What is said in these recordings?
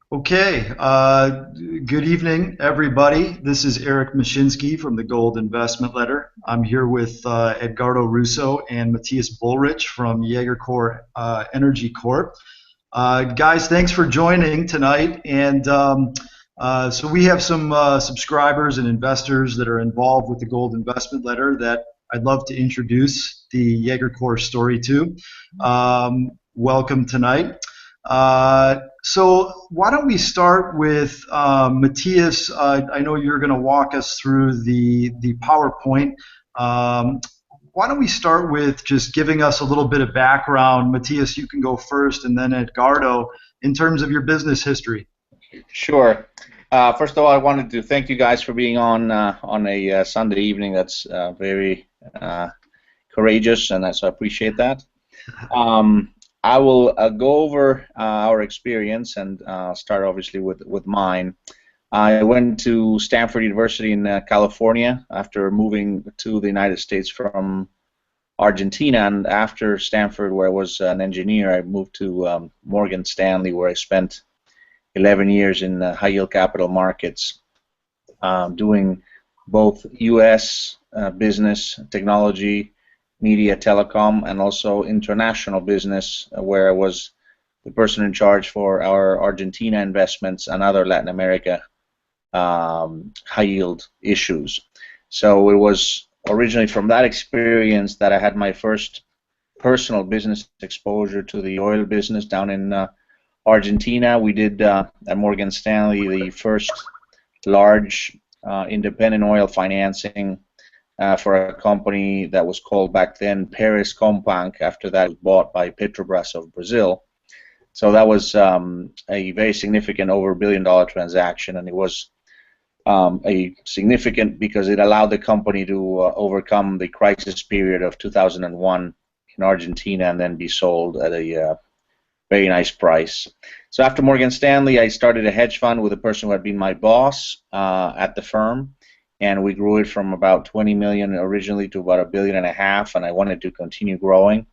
Okay, good evening, everybody. This is Eric Mashinsky from the Gold Investment Letter. I'm here with Edgardo Russo and Matthias Bullrich from Jagercor Energy Corp. Guys, thanks for joining tonight. And we have some subscribers and investors that are involved with the Gold Investment Letter that I'd love to introduce the Jagercor story to. Welcome tonight. So why don't we start with Matthias? I know you're going to walk us through the PowerPoint. Um, why don't we start with just giving us a little bit of background? Matthias, you can go first, and then Edgardo, in terms of your business history. Sure. First of all, I wanted to thank you guys for being on a Sunday evening. That's very courageous, and so I appreciate that. I will go over our experience and start obviously with mine. I went to Stanford University in California after moving to the United States from Argentina, and after Stanford, where I was an engineer, I moved to Morgan Stanley, where I spent 11 years in high yield capital markets, doing both U.S. Business, technology, media, telecom, and also international business, where I was the person in charge for our Argentina investments and other Latin America high yield issues. So it was originally from that experience that I had my first personal business exposure to the oil business down in Argentina. We did at Morgan Stanley the first large independent oil financing for a company that was called back then Paris Companc. After that, it was bought by Petrobras of Brazil. So that was a very significant over $1 billion transaction, and it was a significant because it allowed the company to overcome the crisis period of 2001 in Argentina and then be sold at a very nice price. So after Morgan Stanley, I started a hedge fund with a person who had been my boss at the firm, and we grew it from about 20 million originally to about $1.5 billion, and I wanted to continue growing.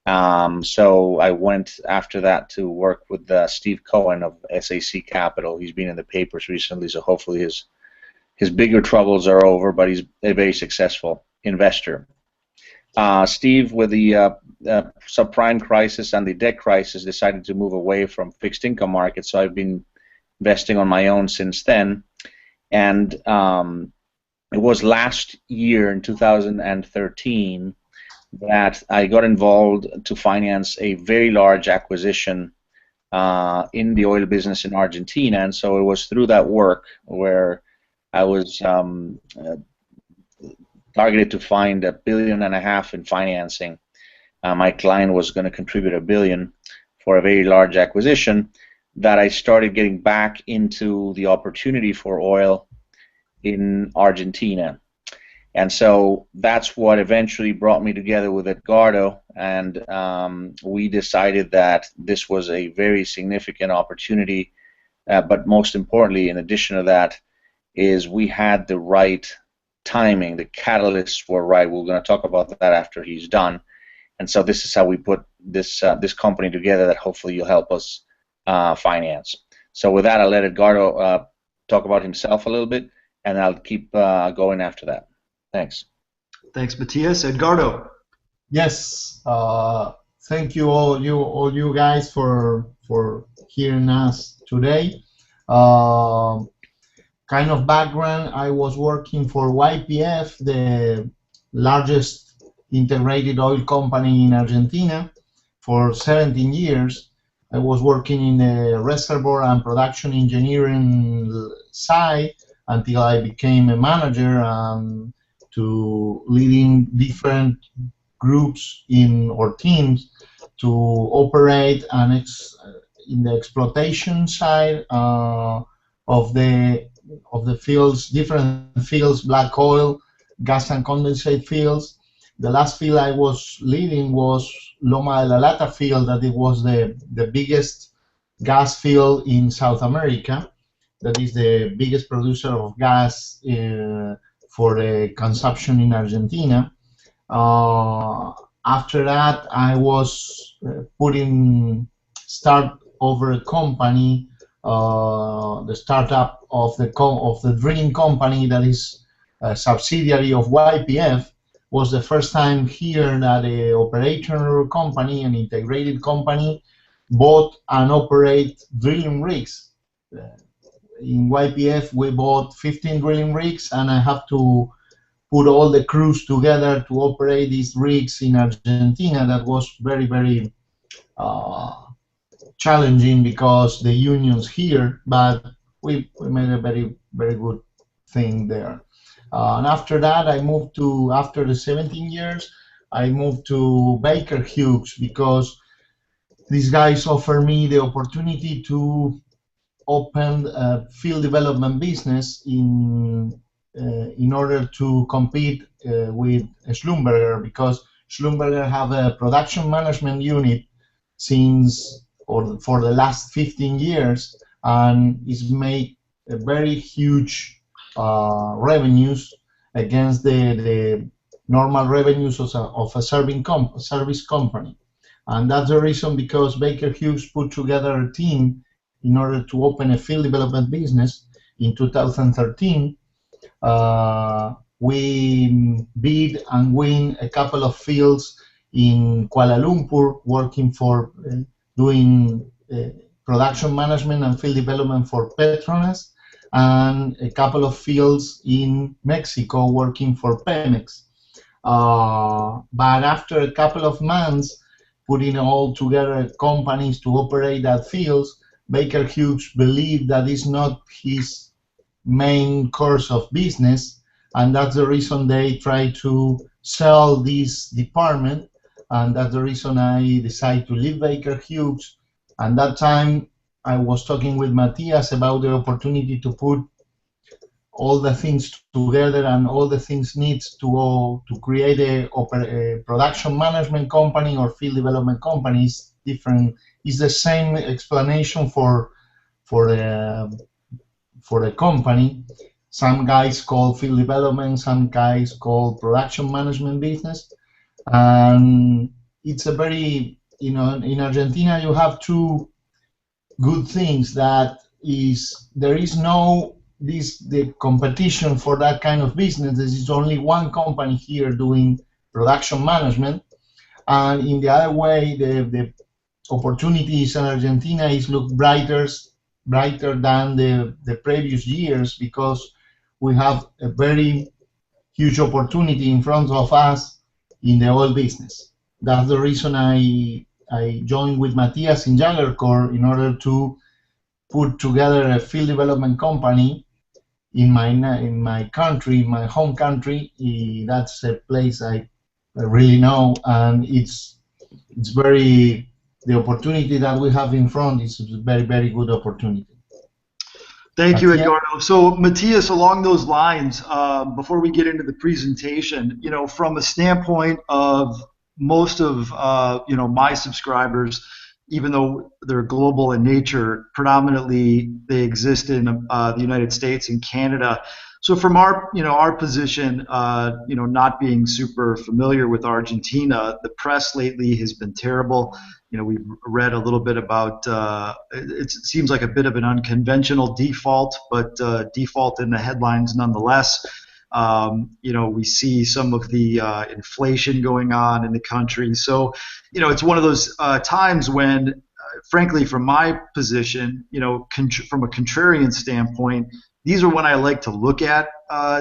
So I went after that to work with Steve Cohen of SAC Capital. He's been in the papers recently, so hopefully his bigger troubles are over, but he's a very successful investor. Steve, with the subprime crisis and the debt crisis, decided to move away from fixed income markets, so I've been investing on my own since then. And it was last year in 2013 that I got involved to finance a very large acquisition in the oil business in Argentina, and so it was through that work where I was targeted to find $1.5 billion in financing. My client was going to contribute $1 billion for a very large acquisition, that I started getting back into the opportunity for oil in Argentina. And so that's what eventually brought me together with Edgardo, and we decided that this was a very significant opportunity, but most importantly, in addition to that, is we had the right timing. The catalysts were right. We're going to talk about that after he's done. And so this is how we put this company together that hopefully you'll help us finance. So with that, I'll let Edgardo talk about himself a little bit, and I'll keep going after that. Thanks. Thanks, Matthias. Edgardo. Yes, thank you all you guys for hearing us today. Kind of background: I was working for YPF, the largest integrated oil company in Argentina, for 17 years. I was working in the reservoir and production engineering side until I became a manager and to leading different groups or teams to operate and in the exploitation side of the fields, different fields, black oil, gas and condensate fields. The last field I was leading was Loma de la Lata field, that it was the biggest gas field in South America. That is the biggest producer of gas for the consumption in Argentina. After that, I was start over a company the startup of the drilling company that is a subsidiary of YPF, was the first time here that a operator company, an integrated company, bought and operate drilling rigs. In YPF, we bought 15 drilling rigs, and I have to put all the crews together to operate these rigs in Argentina. That was very, very challenging because the unions here, but we made a very, very good thing there. And after that, after the 17 years, I moved to Baker Hughes because these guys offered me the opportunity to open a field development business in order to compete with Schlumberger, because Schlumberger have a production management unit for the last 15 years, and is made a very huge revenues against the normal revenues of a service company. And that's the reason, because Baker Hughes put together a team in order to open a field development business in 2013. We bid and win a couple of fields in Kuala Lumpur, working for doing production management and field development for Petronas, and a couple of fields in Mexico working for Pemex. But after a couple of months putting all together companies to operate that fields, Baker Hughes believed that it's not his main course of business, and that's the reason they try to sell this department, and that's the reason I decided to leave Baker Hughes. And that time I was talking with Matias about the opportunity to put all the things together and all the things needs to create a production management company or field development company. Is different. It's the same explanation for the company. Some guys call field development, some guys call production management business, and it's a very, in Argentina you have two good things. That is, there is no the competition for that kind of business. There is only one company here doing production management, and in the other way, the opportunities in Argentina look brighter than the previous years, because we have a very huge opportunity in front of us in the oil business. That's the reason I joined with Matias in Jagercor, in order to put together a field development company in my country, my home country. That's a place I really know, and it's very, the opportunity that we have in front is a very, very good opportunity. Thank you, Edgardo. So, Matias, along those lines, before we get into the presentation, from a standpoint of most of my subscribers, even though they're global in nature, predominantly they exist in the United States and Canada. So, from our position, not being super familiar with Argentina, the press lately has been terrible. We've read a little bit about, it seems like a bit of an unconventional default, but default in the headlines nonetheless. We see some of the inflation going on in the country. So, it's one of those times when, frankly, from my position, from a contrarian standpoint, these are when I like to look at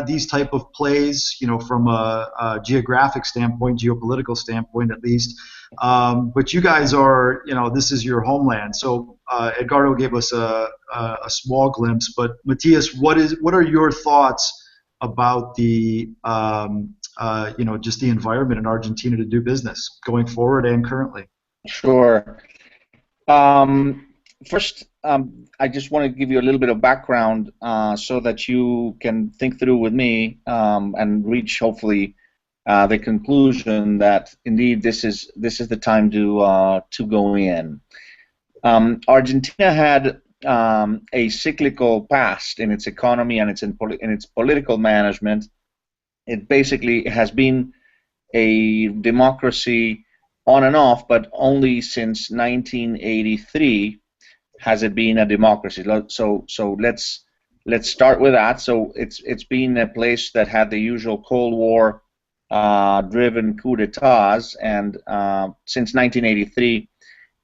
these type of plays, from a geographic standpoint, geopolitical standpoint at least. But you guys are, this is your homeland. So Edgardo gave us a small glimpse, but Matias, what are your thoughts about the, just the environment in Argentina to do business going forward and currently? Sure. First, I just want to give you a little bit of background so that you can think through with me and reach, hopefully, the conclusion that indeed this is the time to go in. Argentina had a cyclical past in its economy and in its political management. It basically has been a democracy on and off, but only since 1983 has it been a democracy? So let's start with that. So it's been a place that had the usual Cold War driven coup d'etats, and since 1983,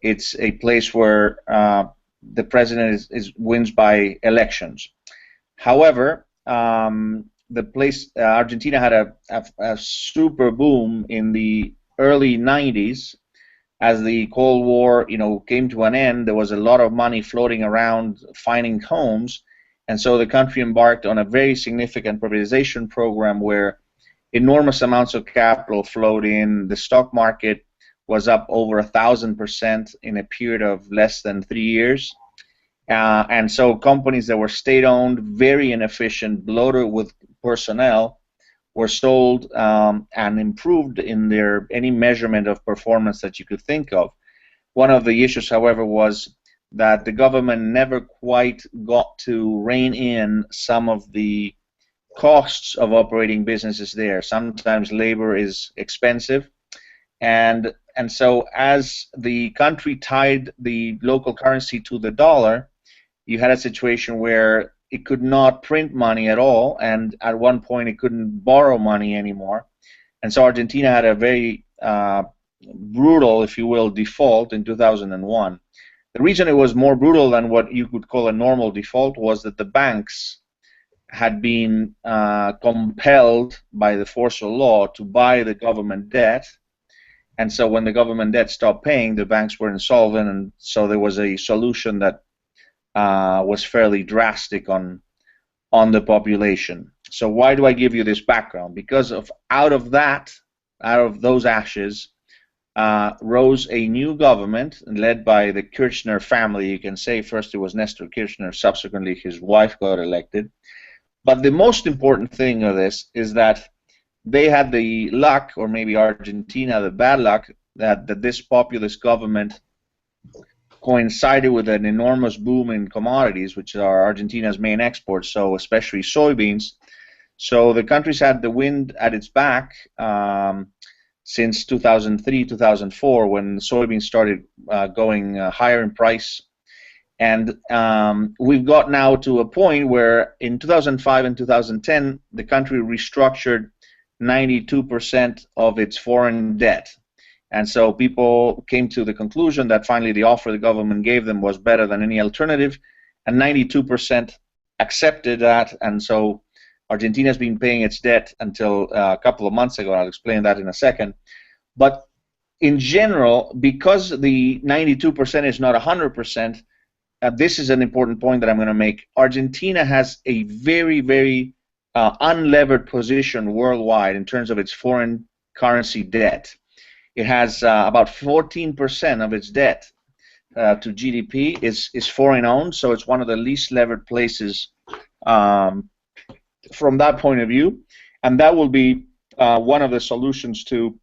it's a place where the president wins by elections. However, the place Argentina had a super boom in the early 90s. As the Cold War, came to an end, there was a lot of money floating around finding homes, and so the country embarked on a very significant privatization program where enormous amounts of capital flowed in. The stock market was up over 1,000% in a period of less than 3 years. And so companies that were state-owned, very inefficient, bloated with personnel, were sold and improved in any measurement of performance that you could think of. One of the issues, however, was that the government never quite got to rein in some of the costs of operating businesses there. Sometimes labor is expensive, and so as the country tied the local currency to the dollar, you had a situation where it could not print money at all, and at one point it couldn't borrow money anymore. And so Argentina had a very brutal, if you will, default in 2001. The reason it was more brutal than what you could call a normal default was that the banks had been compelled by the force of law to buy the government debt. And so when the government debt stopped paying, the banks were insolvent, and so there was a solution that was fairly drastic on the population. So why do I give you this background? Because out of those ashes, rose a new government led by the Kirchner family. You can say first it was Nestor Kirchner, subsequently his wife got elected. But the most important thing of this is that they had the luck, or maybe Argentina the bad luck, that this populist government coincided with an enormous boom in commodities, which are Argentina's main exports, so especially soybeans. So the country's had the wind at its back since 2003, 2004, when soybeans started going higher in price. And we've got now to a point where in 2005 and 2010, the country restructured 92% of its foreign debt. And so people came to the conclusion that finally the offer the government gave them was better than any alternative, and 92% accepted that. And so Argentina's been paying its debt until a couple of months ago. I'll explain that in a second. But in general, because the 92% is not 100%, this is an important point that I'm going to make. Argentina has a very, very unlevered position worldwide in terms of its foreign currency debt. It has about 14% of its debt to GDP is foreign owned, so it's one of the least levered places from that point of view, and that will be one of the solutions to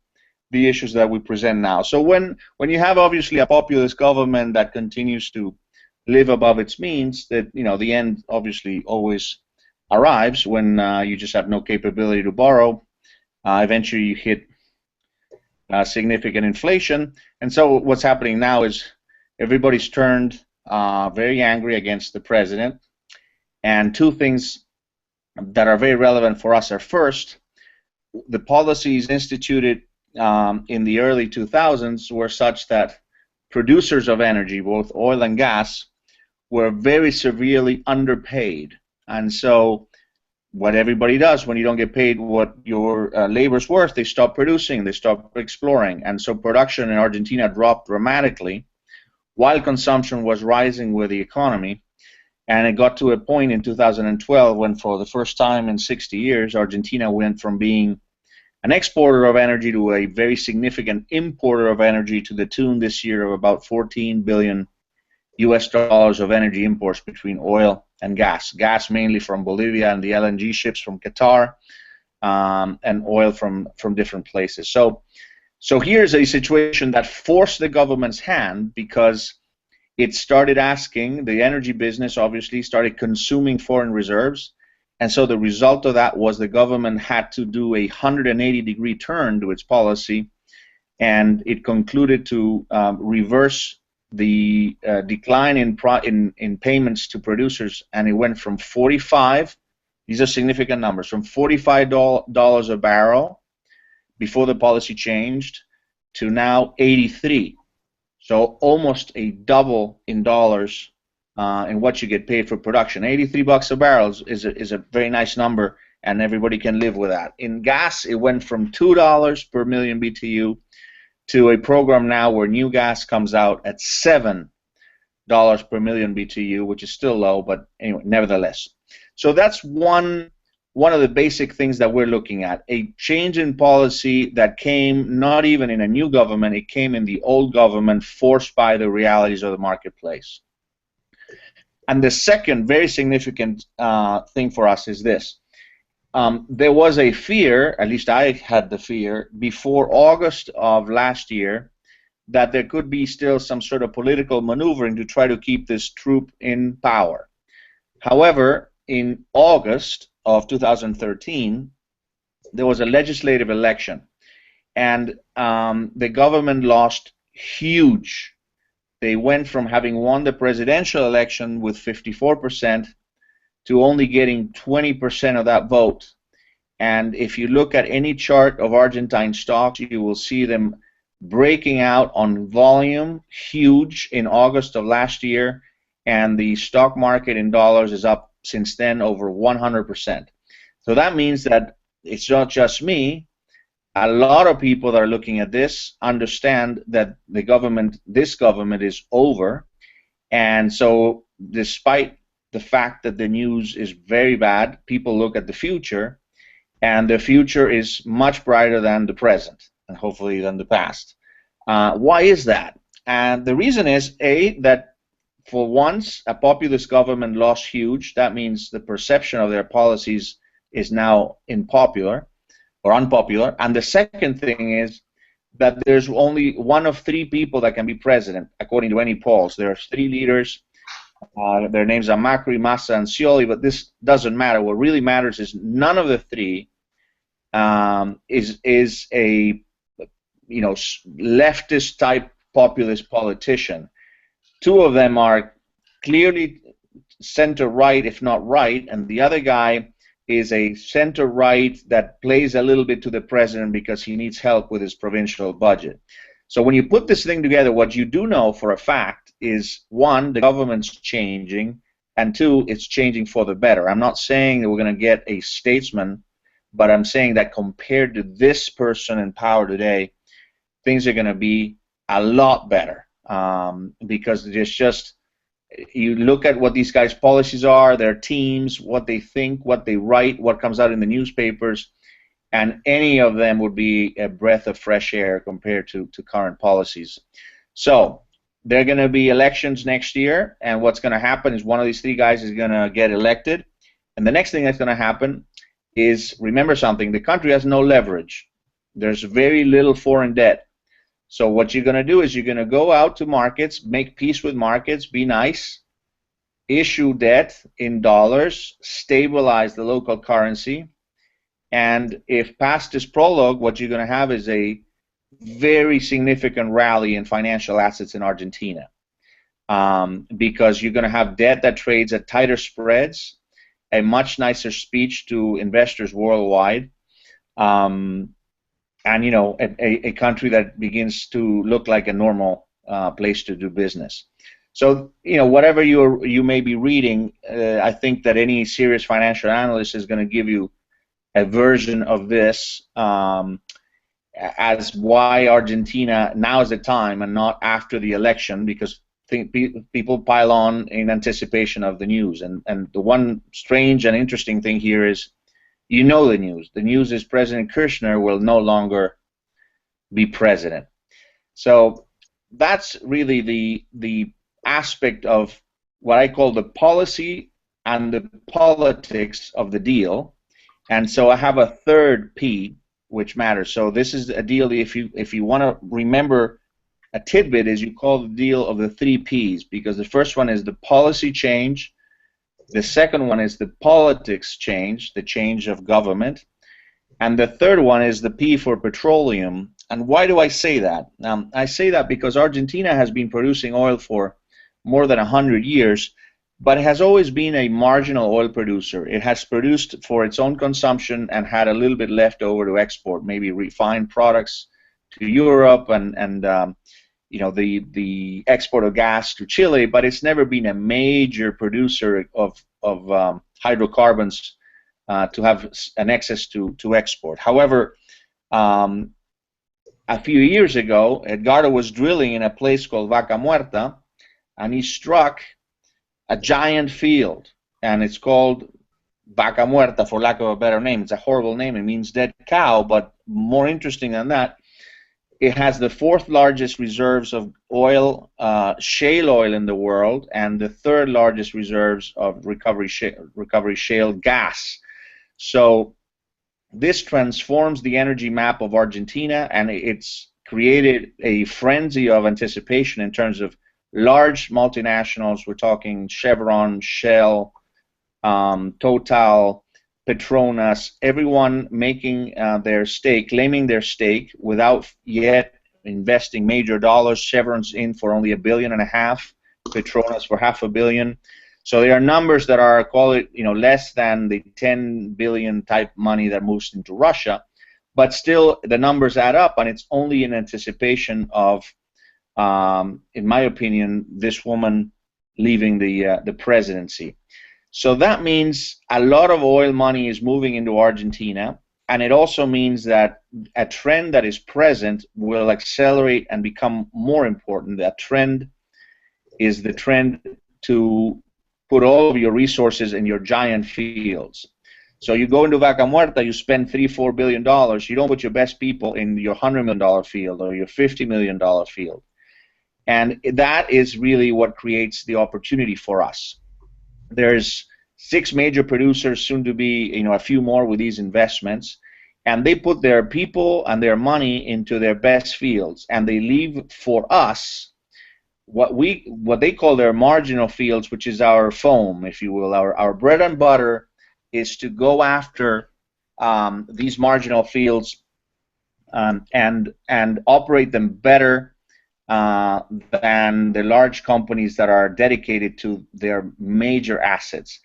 the issues that we present now. So when you have obviously a populist government that continues to live above its means, that the end obviously always arrives when you just have no capability to borrow. Eventually you hit significant inflation, and so what's happening now is everybody's turned very angry against the president, and two things that are very relevant for us are, first, the policies instituted in the early 2000s were such that producers of energy, both oil and gas, were very severely underpaid. And so what everybody does when you don't get paid what your labor's worth, they stop producing, they stop exploring. And so production in Argentina dropped dramatically while consumption was rising with the economy. And it got to a point in 2012 when, for the first time in 60 years, Argentina went from being an exporter of energy to a very significant importer of energy, to the tune this year of about $14 billion of energy imports between oil and gas. Gas mainly from Bolivia and the LNG ships from Qatar, and oil from different places. So here's a situation that forced the government's hand, because it started asking, the energy business obviously started consuming foreign reserves, and so the result of that was the government had to do a 180-degree turn to its policy, and it concluded to reverse the decline in payments to producers, and it went from 45. These are significant numbers, from $45 a barrel before the policy changed to now 83. So almost a double in dollars in what you get paid for production. 83 bucks a barrel is a very nice number, and everybody can live with that. In gas, it went from $2 per million BTU to a program now where new gas comes out at $7 per million BTU, which is still low, but anyway, nevertheless. So that's one of the basic things that we're looking at, a change in policy that came not even in a new government, it came in the old government, forced by the realities of the marketplace. And the second very significant thing for us is this. There was a fear, at least I had the fear, before August of last year, that there could be still some sort of political maneuvering to try to keep this troop in power. However, in August of 2013, there was a legislative election, and the government lost huge. They went from having won the presidential election with 54% to only getting 20% of that vote. And if you look at any chart of Argentine stocks, you will see them breaking out on volume, huge, in August of last year, and the stock market in dollars is up since then over 100%. So that means that it's not just me. A lot of people that are looking at this understand that this government is over, and so despite the fact that the news is very bad, people look at the future, and the future is much brighter than the present, and hopefully than the past. Why is that? And the reason is, A, that for once a populist government lost huge. That means the perception of their policies is now unpopular. And the second thing is that there's only one of three people that can be president, according to any polls. There are three leaders. Their names are Macri, Massa, and Scioli, but this doesn't matter. What really matters is none of the three is a leftist type populist politician. Two of them are clearly center right, if not right, and the other guy is a center right that plays a little bit to the president because he needs help with his provincial budget. So when you put this thing together, what you do know for a fact is, one, the government's changing, and two, it's changing for the better. I'm not saying that we're going to get a statesman, but I'm saying that compared to this person in power today, things are going to be a lot better, because there's just, you look at what these guys' policies are, their teams, what they think, what they write, what comes out in the newspapers, and any of them would be a breath of fresh air compared to current policies. So there are going to be elections next year, and what's going to happen is one of these three guys is going to get elected, and the next thing that's going to happen is, remember something, the country has no leverage. There's very little foreign debt. So what you're going to do is you're going to go out to markets, make peace with markets, be nice, issue debt in dollars, stabilize the local currency, and if past this prologue, what you're going to have is a very significant rally in financial assets in Argentina, because you're going to have debt that trades at tighter spreads, a much nicer speech to investors worldwide, and a country that begins to look like a normal place to do business. So whatever you may be reading, I think that any serious financial analyst is going to give you a version of this as why Argentina now is the time and not after the election, because people pile on in anticipation of the news. And the one strange and interesting thing here is, the news. The news is President Kirchner will no longer be president. So that's really the aspect of what I call the policy and the politics of the deal. And so I have a third P, which matters. So this is a deal, if you want to remember a tidbit, is you call the deal of the three Ps, because the first one is the policy change, the second one is the politics change, the change of government, and the third one is the P for petroleum, And why do I say that? I say that because Argentina has been producing oil for more than 100 years, but it has always been a marginal oil producer. It has produced for its own consumption and had a little bit left over to export, maybe refined products to Europe and you know, the export of gas to Chile, but it's never been a major producer of hydrocarbons to have an excess to export. However, a few years ago, Edgardo was drilling in a place called Vaca Muerta, and he struck a giant field, and it's called Vaca Muerta for lack of a better name. It's a horrible name. It means dead cow, but more interesting than that, it has the fourth largest reserves of oil, shale oil in the world, and the third largest reserves of recovery shale gas. So this transforms the energy map of Argentina, and it's created a frenzy of anticipation in terms of large multinationals. We're talking Chevron, Shell, Total, Petronas, everyone making their stake, claiming their stake without yet investing major dollars. Chevron's in for only $1.5 billion, Petronas for $500 million. So there are numbers that are, call it, you know, less than the 10 billion type money that moves into Russia, but still the numbers add up, and it's only in anticipation of, in my opinion, this woman leaving the presidency. So that means a lot of oil money is moving into Argentina, and it also means that a trend that is present will accelerate and become more important. That trend is the trend to put all of your resources in your giant fields. So you go into Vaca Muerta, you spend $3-4 billion. You don't put your best people in your $100 million field or your $50 million field, and that is really what creates the opportunity for us. There's 6 major producers, soon to be, you know, a few more with these investments, and they put their people and their money into their best fields, and they leave for us what they call their marginal fields, which is our foam, if you will. Our bread and butter is to go after these marginal fields and operate them better than the large companies that are dedicated to their major assets.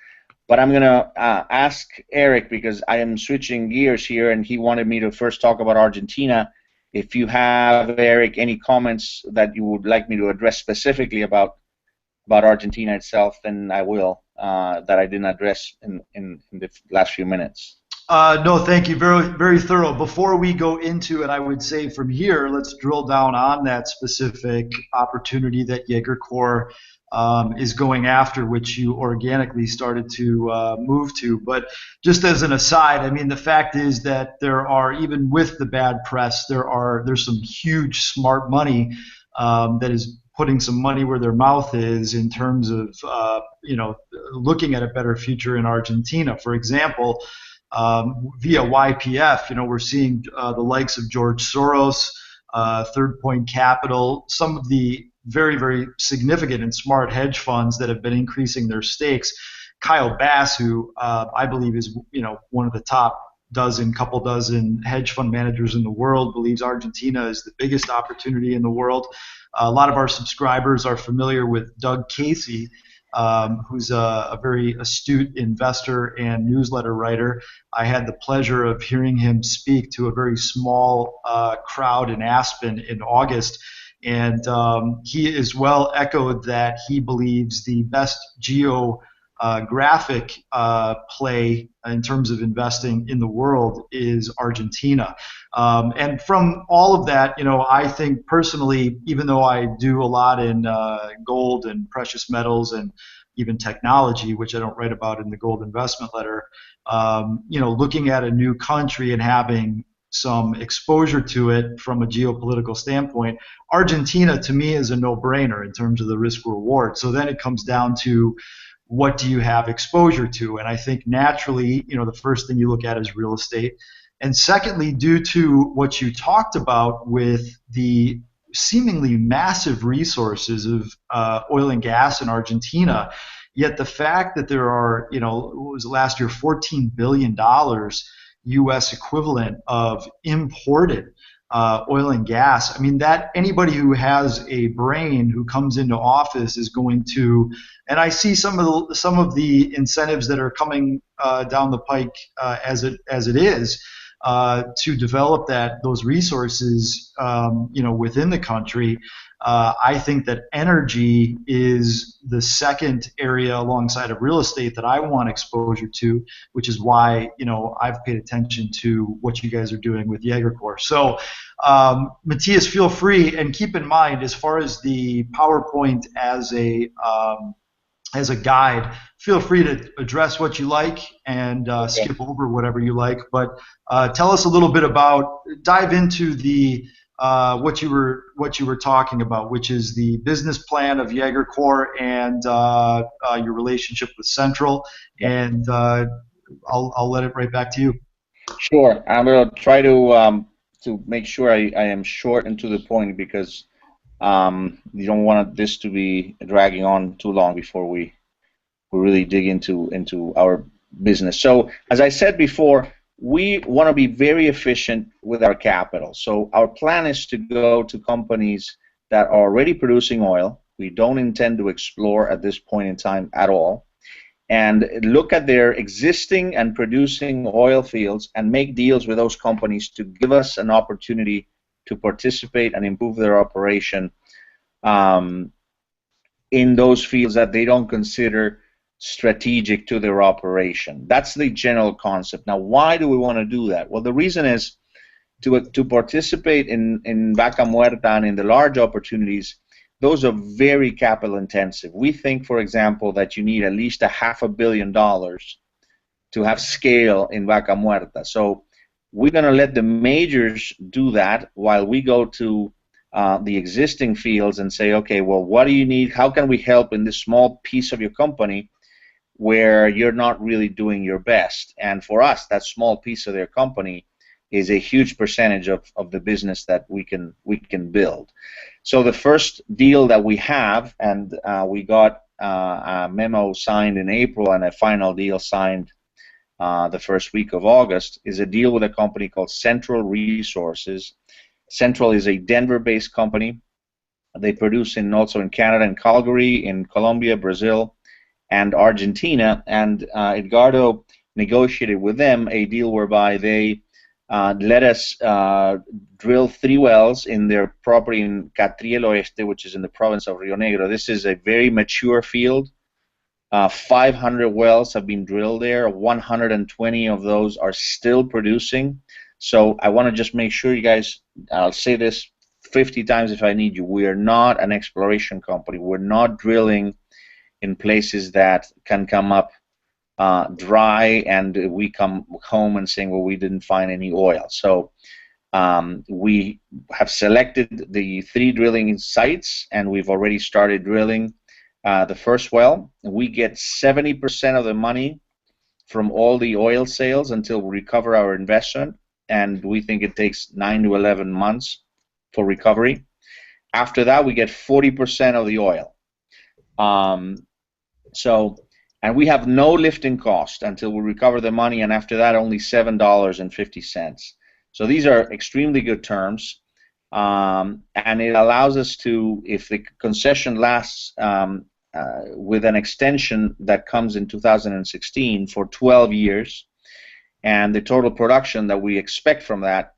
But I'm going to ask Eric, because I am switching gears here, and he wanted me to first talk about Argentina. If you have, Eric, any comments that you would like me to address specifically about Argentina itself, then I will, that I didn't address in the last few minutes. No, thank you. Very, very thorough. Before we go into it, I would say from here, let's drill down on that specific opportunity that Jagercor is going after, which you organically started to move to. But just as an aside, I mean, the fact is that there are, even with the bad press, there's some huge smart money that is putting some money where their mouth is in terms of you know, looking at a better future in Argentina. For example, via YPF, you know, we're seeing the likes of George Soros, Third Point Capital, some of the very, very significant and smart hedge funds that have been increasing their stakes. Kyle Bass, who I believe is, you know, one of the top couple dozen hedge fund managers in the world, believes Argentina is the biggest opportunity in the world. A lot of our subscribers are familiar with Doug Casey, who's a very astute investor and newsletter writer. I had the pleasure of hearing him speak to a very small crowd in Aspen in August, and he as well echoed that he believes the best geographic play in terms of investing in the world is Argentina. And from all of that, you know, I think personally, even though I do a lot in gold and precious metals and even technology, which I don't write about in the Gold Investment Letter, you know, looking at a new country and having some exposure to it from a geopolitical standpoint, Argentina to me is a no-brainer in terms of the risk reward. So then it comes down to, what do you have exposure to? And I think naturally, you know, the first thing you look at is real estate. And secondly, due to what you talked about with the seemingly massive resources of oil and gas in Argentina, yet the fact that there are, you know, what was last year, $14 billion U.S. equivalent of imported oil and gas. I mean, that anybody who has a brain who comes into office is going to, and I see some of the incentives that are coming down the pike as it is to develop those resources, within the country. I think that energy is the second area alongside of real estate that I want exposure to, which is why I've paid attention to what you guys are doing with Jagercor. So, Matthias, feel free, and keep in mind, as far as the PowerPoint as a guide, feel free to address what you like and skip over whatever you like. But tell us a little bit dive into the what you were talking about, which is the business plan of Jagercor and your relationship with Central, and I'll let it right back to you. Sure, I'm going to try to make sure I am short and to the point, because you don't want this to be dragging on too long before we really dig into our business. So, as I said before, we want to be very efficient with our capital. So our plan is to go to companies that are already producing oil. We don't intend to explore at this point in time at all, and look at their existing and producing oil fields and make deals with those companies to give us an opportunity to participate and improve their operation in those fields that they don't consider strategic to their operation. That's the general concept. Now, why do we want to do that? Well, the reason is to participate in Vaca Muerta and in the large opportunities. Those are very capital intensive. We think, for example, that you need at least $500 million to have scale in Vaca Muerta. So we're going to let the majors do that while we go to the existing fields and say, okay, well, what do you need? How can we help in this small piece of your company where you're not really doing your best? And for us, that small piece of their company is a huge percentage of the business that we can build. So the first deal that we have, and we got a memo signed in April and a final deal signed the first week of August, is a deal with a company called Central Resources. Central is a Denver-based company. They produce also in Canada, in Calgary, in Colombia, Brazil, and Argentina, and Edgardo negotiated with them a deal whereby they let us drill 3 wells in their property in Catriel Oeste, which is in the province of Rio Negro. This is a very mature field. 500 wells have been drilled there. 120 of those are still producing. So I want to just make sure you guys, I'll say this 50 times if I need you, we are not an exploration company. We're not drilling in places that can come up dry and we come home and saying, well, we didn't find any oil. So we have selected the 3 drilling sites, and we've already started drilling the first well. We get 70% of the money from all the oil sales until we recover our investment, and we think it takes 9 to 11 months for recovery. After that, we get 40% of the oil. And we have no lifting cost until we recover the money, and after that, only $7.50. So these are extremely good terms, and it allows us to, if the concession lasts with an extension that comes in 2016 for 12 years, and the total production that we expect from that,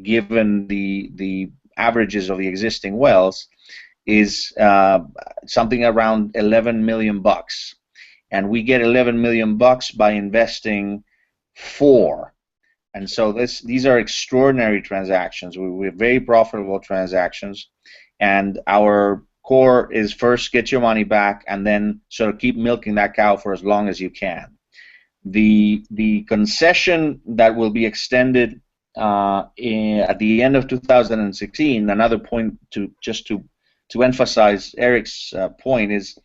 given the averages of the existing wells, is something around 11 million bucks. And we get 11 million bucks by investing 4. And so these are extraordinary transactions. We're very profitable transactions, and our core is first get your money back and then sort of keep milking that cow for as long as you can. The concession that will be extended at the end of 2016, another point to emphasize Eric's point, is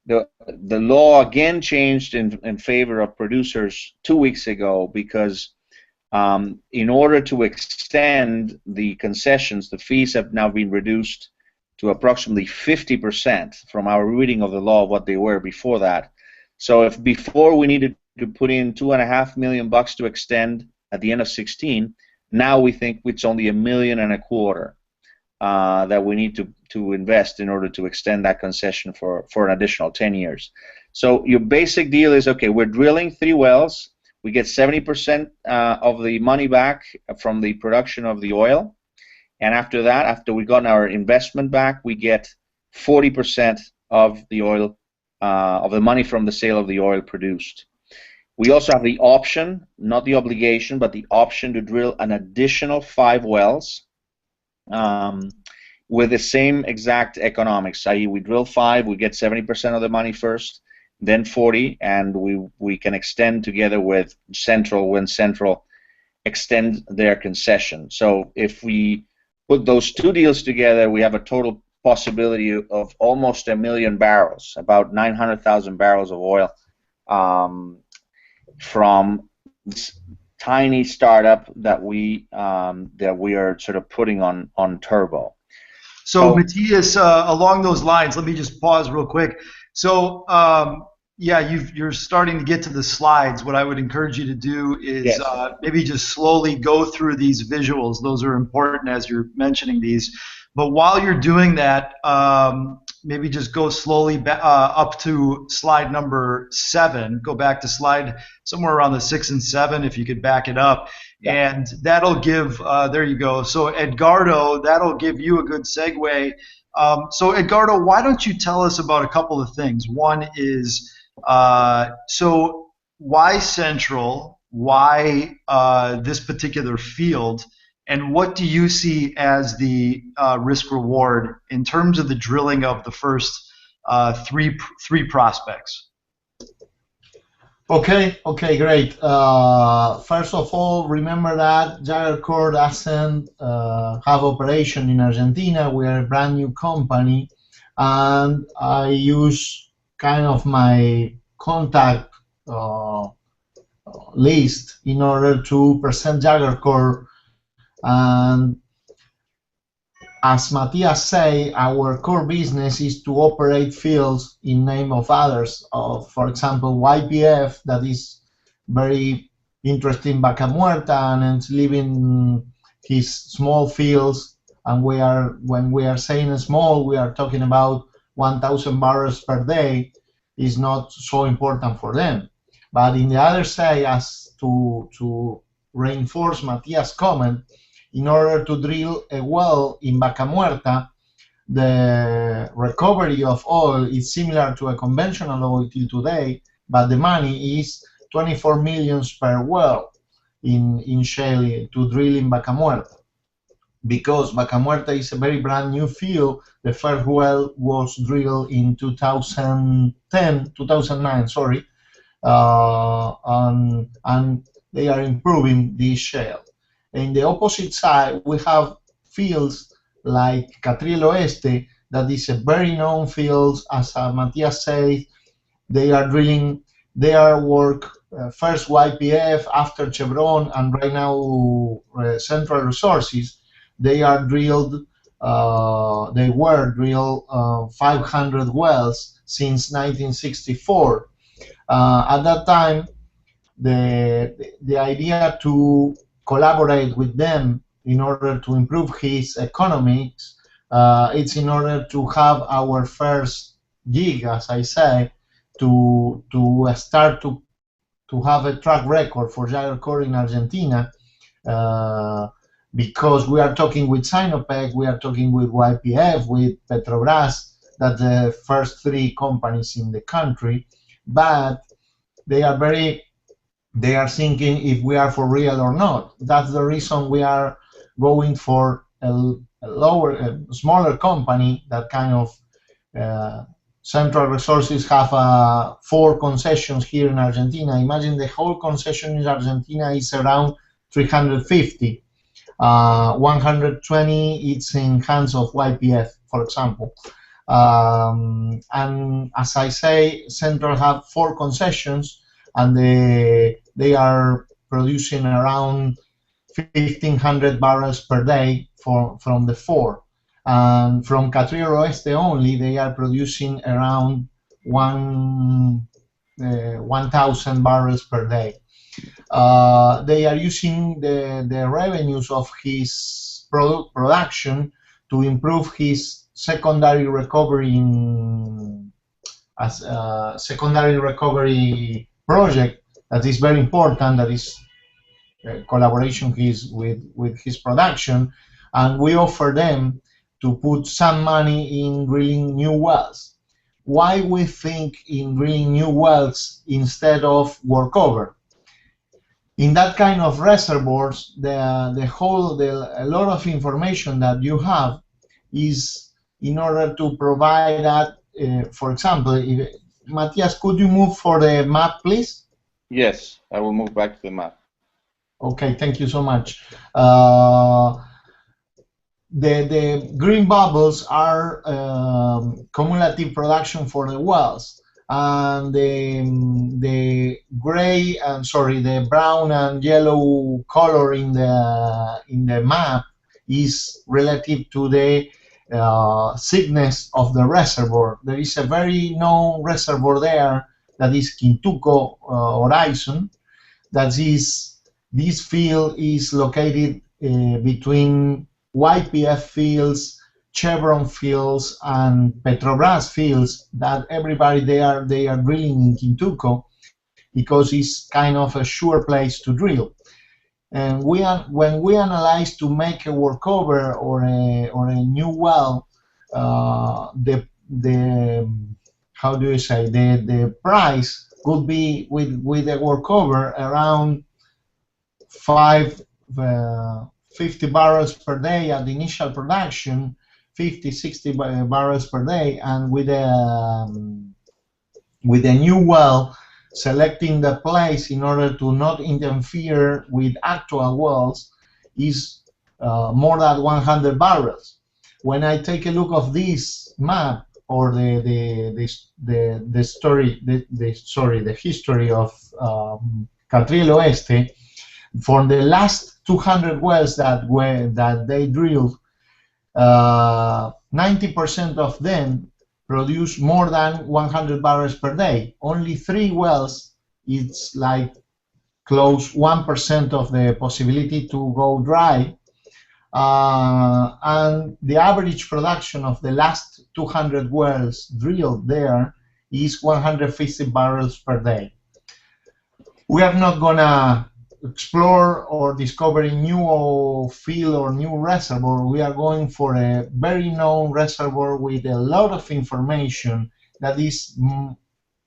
the law again changed in favor of producers 2 weeks ago, because in order to extend the concessions, the fees have now been reduced to approximately 50% from our reading of the law of what they were before that. So if before we needed to put in $2.5 million bucks to extend at the end of 16, Now we think it's only $1.25 million that we need to invest in order to extend that concession for an additional 10 years. So your basic deal is, okay, we're drilling 3 wells. We get 70% of the money back from the production of the oil. And after that, after we got our investment back, we get 40% of the oil, of the money from the sale of the oil produced. We also have the option, not the obligation, but the option to drill an additional 5 wells with the same exact economics, i.e. we drill 5, we get 70% of the money first, then 40, and we can extend together with Central when Central extend their concession. So if we put those 2 deals together, we have a total possibility of almost 1 million barrels, about 900,000 barrels of oil from this tiny startup that we are sort of putting on turbo. So Matthias, along those lines, let me just pause real quick. So yeah, you're starting to get to the slides. What I would encourage you to do is yes. Maybe just slowly go through these visuals. Those are important as you're mentioning these. But while you're doing that, maybe just go slowly up to slide number 7. Go back to slide somewhere around the 6 and 7, if you could back it up. Yeah. And that'll give, there you go. So Edgardo, that'll give you a good segue. So Edgardo, why don't you tell us about a couple of things? One is, so why Central? Why this particular field? And what do you see as the risk reward in terms of the drilling of the first three prospects? Okay, great. First of all, remember that Jagercor doesn't have operation in Argentina. We are a brand new company, and I use kind of my contact list in order to present Jagercor. And as Matthias say, our core business is to operate fields in name of others. For example, YPF, that is very interesting Vaca Muerta, and it's living his small fields. And when we are saying small, we are talking about 1,000 barrels per day. Is not so important for them. But in the other side, as to reinforce Matthias' comment, in order to drill a well in Vaca Muerta, the recovery of oil is similar to a conventional oil till today, but the money is 24 million per well in shale to drill in Vaca Muerta. Because Vaca Muerta is a very brand new field, the first well was drilled in 2009, sorry, and they are improving this shale. In the opposite side, we have fields like Catriel Oeste, that is a very known field, as Matthias said. They are drilling their work, first YPF, after Chevron, and right now Central Resources. They are drilled, they were drilled 500 wells since 1964. At that time, the idea to collaborate with them in order to improve his economics, it's in order to have our first gig, as I say, to start to have a track record for Jagercor in Argentina, because we are talking with Sinopec, we are talking with YPF, with Petrobras, that's the first 3 companies in the country, but they are thinking if we are for real or not. That's the reason we are going for a smaller company. That kind of Central Resources have 4 concessions here in Argentina. Imagine the whole concession in Argentina is around 350. 120 it's in hands of YPF, for example. And as I say, Central have 4 concessions, and they are producing around 1,500 barrels per day from the 4. And from Catriel Oeste only, they are producing around 1,000 barrels per day. They are using the revenues of his production to improve his secondary recovery as a secondary recovery project that is very important, that is collaboration with his production, and we offer them to put some money in drilling new wells. Why we think in drilling new wells instead of workover? In that kind of reservoirs, a lot of information that you have is in order to provide that. For example, Matias, could you move for the map, please? Yes, I will move back to the map. Okay, thank you so much. The green bubbles are cumulative production for the wells, and the brown and yellow color in the map is relative to the thickness of the reservoir. There is a very known reservoir there that is Quintuco Horizon. This field is located between YPF fields, Chevron fields, and Petrobras fields. That everybody they are drilling in Quintuco because it's kind of a sure place to drill. And when we analyze to make a workover or a new well, the how do you say, the price could be with a workover around 50 barrels per day at the initial production, 50-60 barrels per day, and with a new well, selecting the place in order to not interfere with actual wells is more than 100 barrels. When I take a look of this map or the history of Catriel Oeste, for the last 200 wells that they drilled, 90% of them produce more than 100 barrels per day. Only 3 wells, it's like close 1% of the possibility to go dry. And the average production of the last 200 wells drilled there is 150 barrels per day. We are not gonna explore or discover a new field or new reservoir. We are going for a very known reservoir with a lot of information that is,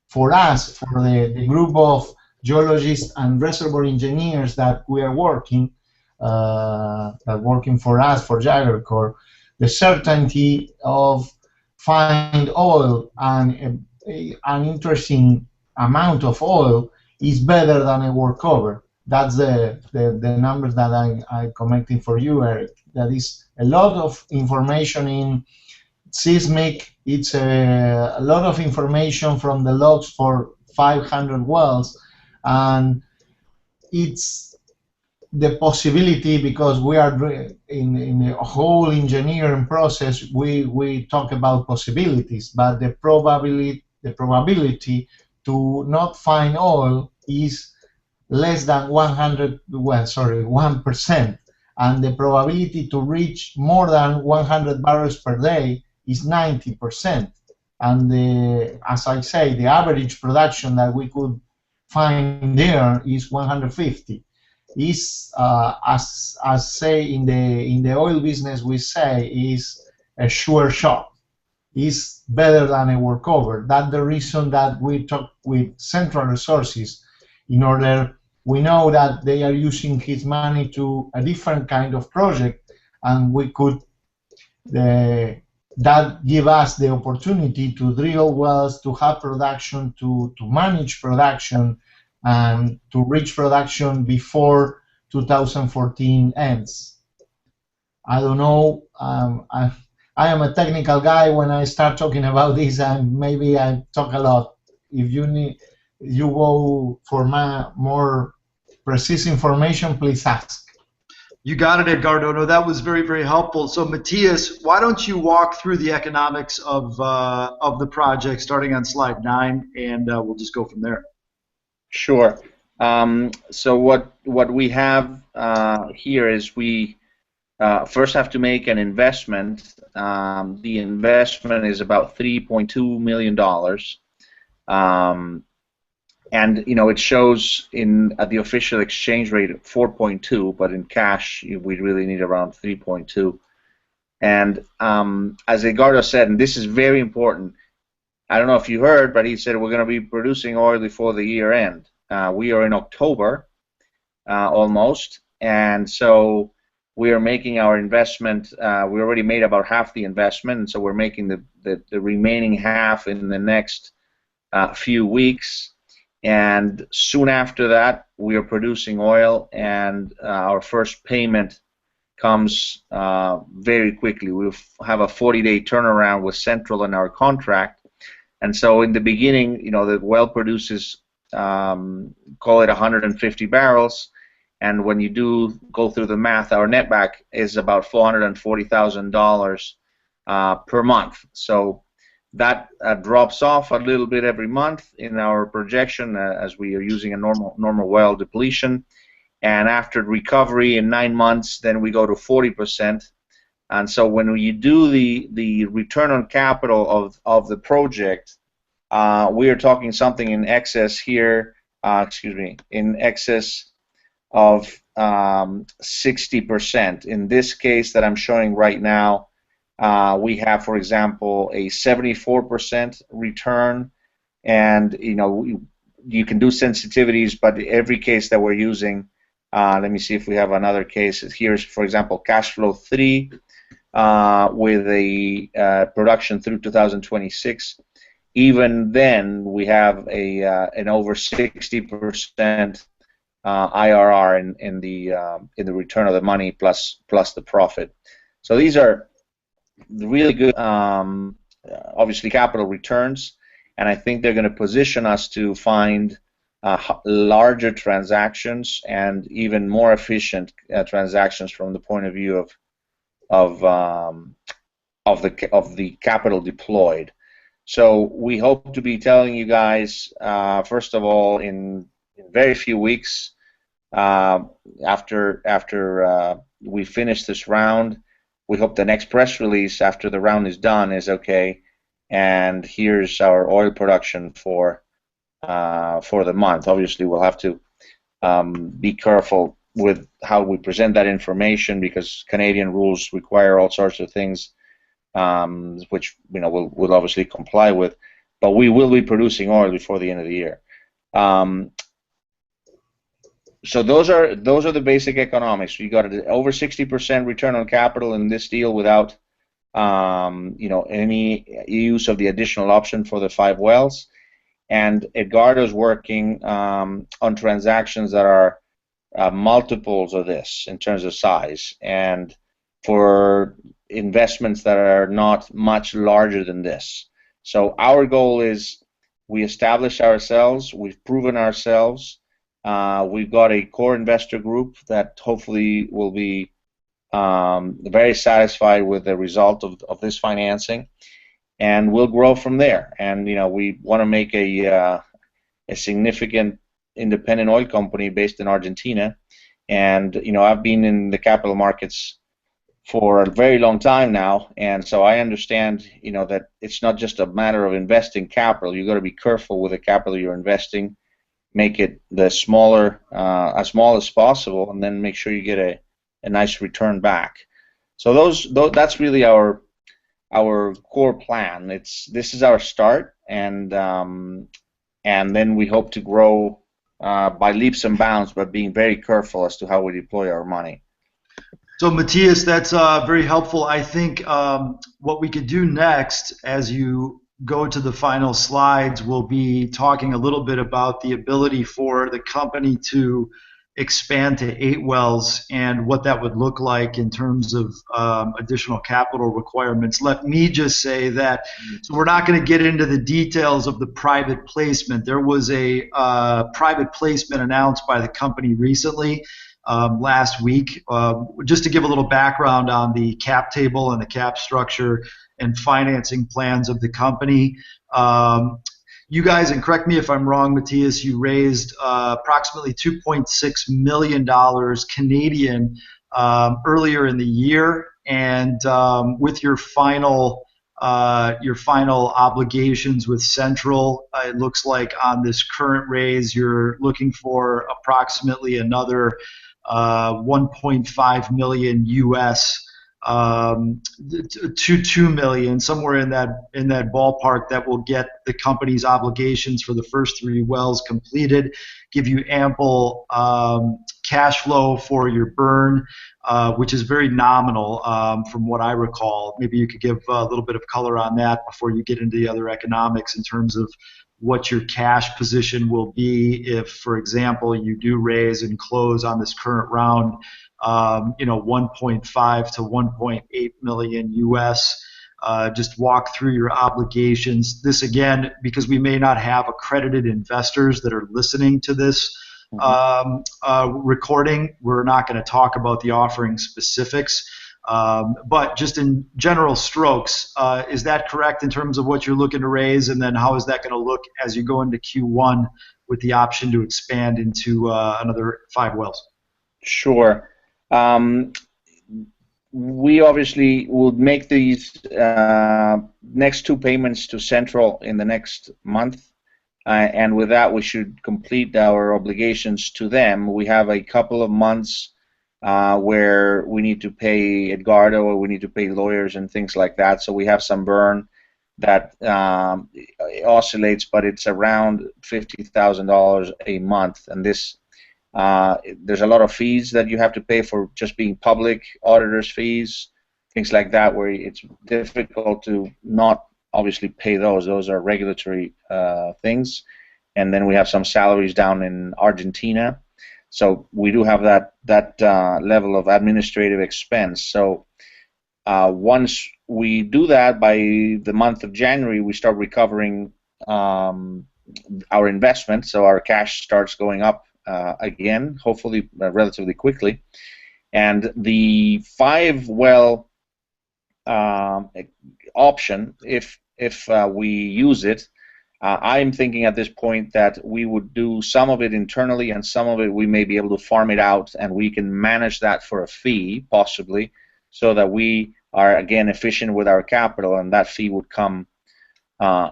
for us, for the group of geologists and reservoir engineers that we are working for us, for Jagercor, the certainty of find oil and an interesting amount of oil is better than a workover. That's the numbers that I'm commenting for you, Eric. That is a lot of information in seismic. It's a lot of information from the logs for 500 wells, and it's the possibility, because we are in a whole engineering process. We talk about possibilities, but the probability to not find oil is less than 1%, and the probability to reach more than 100 barrels per day is 90%. And as I say, the average production that we could find there is 150. Is as say in the oil business, we say is a sure shot. Is better than a workover. That's the reason that we talk with Central Resources, in order, we know that they are using his money to a different kind of project, and we could that give us the opportunity to drill wells, to have production, to manage production, and to reach production before 2014 ends. I don't know. I am a technical guy. When I start talking about this, maybe I talk a lot. If you go for more precise information, please ask. You got it, Edgardo. No, that was very, very helpful. So, Matias, why don't you walk through the economics of the project, starting on slide 9, and we'll just go from there. Sure. So what we have here is we first have to make an investment. The investment is about $3.2 million. And it shows in at the official exchange rate at 4.2, but in cash we really need around 3.2. And as Edgardo said, and this is very important, I don't know if you heard, but he said we're going to be producing oil before the year end. We are in October almost, and so we are making our investment. We already made about half the investment, and so we're making the remaining half in the next few weeks. And soon after that, we are producing oil, and our first payment comes very quickly. We'll have a 40-day turnaround with Central in our contract, and so in the beginning, the well produces, call it 150 barrels, and when you do go through the math, our netback is about $440,000 per month. So that drops off a little bit every month in our projection as we are using a normal well depletion. And after recovery in 9 months, then we go to 40%. And so when you do the return on capital of the project, we are talking something in excess here, in excess of 60%. In this case that I'm showing right now, we have, for example, a 74% return, and you can do sensitivities, but every case that we're using, let me see if we have another case. Here's, for example, cash flow 3 with a production through 2026. Even then, we have an over 60% IRR in the return of the money plus the profit. So these are really good, obviously, capital returns, and I think they're going to position us to find larger transactions and even more efficient transactions from the point of view of the capital deployed. So we hope to be telling you guys, first of all, in very few weeks after we finish this round. We hope the next press release after the round is done is okay, and here's our oil production for the month. Obviously, we'll have to be careful with how we present that information because Canadian rules require all sorts of things, which we'll obviously comply with. But we will be producing oil before the end of the year. So those are the basic economics. We got an over 60% return on capital in this deal without any use of the additional option for the 5 wells. And Edgardo's working on transactions that are multiples of this in terms of size, and for investments that are not much larger than this. So our goal is we establish ourselves, we've proven ourselves. We've got a core investor group that hopefully will be very satisfied with the result of this financing, and we'll grow from there. And we want to make a significant independent oil company based in Argentina. And I've been in the capital markets for a very long time now, and so I understand that it's not just a matter of investing capital. You've got to be careful with the capital you're investing. Make it as small as possible, and then make sure you get a nice return back. So that's really our core plan. This is our start, and then we hope to grow by leaps and bounds, but being very careful as to how we deploy our money. So Matias, that's very helpful. I think what we could do next, as you go to the final slides, we'll be talking a little bit about the ability for the company to expand to 8 wells and what that would look like in terms of additional capital requirements. Let me just say that, so we're not going to get into the details of the private placement. There was a private placement announced by the company recently, last week. Just to give a little background on the cap table and the cap structure and financing plans of the company. you guys, and correct me if I'm wrong, Matthias, you raised approximately $2.6 million Canadian earlier in the year, and with your final obligations with Central, it looks like on this current raise, you're looking for approximately another 1.5 million US to 2 million, somewhere in that ballpark, that will get the company's obligations for the first 3 wells completed, give you ample cash flow for your burn, which is very nominal from what I recall. Maybe you could give a little bit of color on that before you get into the other economics in terms of what your cash position will be if, for example, you do raise and close on this current round, 1.5 to 1.8 million US. Just walk through your obligations. This again, because we may not have accredited investors that are listening to this recording, we're not going to talk about the offering specifics. But just in general strokes, is that correct in terms of what you're looking to raise? And then how is that going to look as you go into Q1 with the option to expand into another 5 wells? Sure. We obviously will make these next 2 payments to Central in the next month. And with that, we should complete our obligations to them. We have a couple of months where we need to pay Edgardo, or we need to pay lawyers and things like that. So we have some burn that oscillates, but it's around $50,000 a month. And this, there's a lot of fees that you have to pay for just being public, auditors' fees, things like that, where it's difficult to not obviously pay those. Those are regulatory things. And then we have some salaries down in Argentina. So we do have that level of administrative expense. So once we do that, by the month of January, we start recovering our investment. So our cash starts going up again, hopefully relatively quickly. And the 5-well option, if we use it, I'm thinking at this point that we would do some of it internally, and some of it we may be able to farm it out, and we can manage that for a fee, possibly, so that we are, again, efficient with our capital, and that fee would come,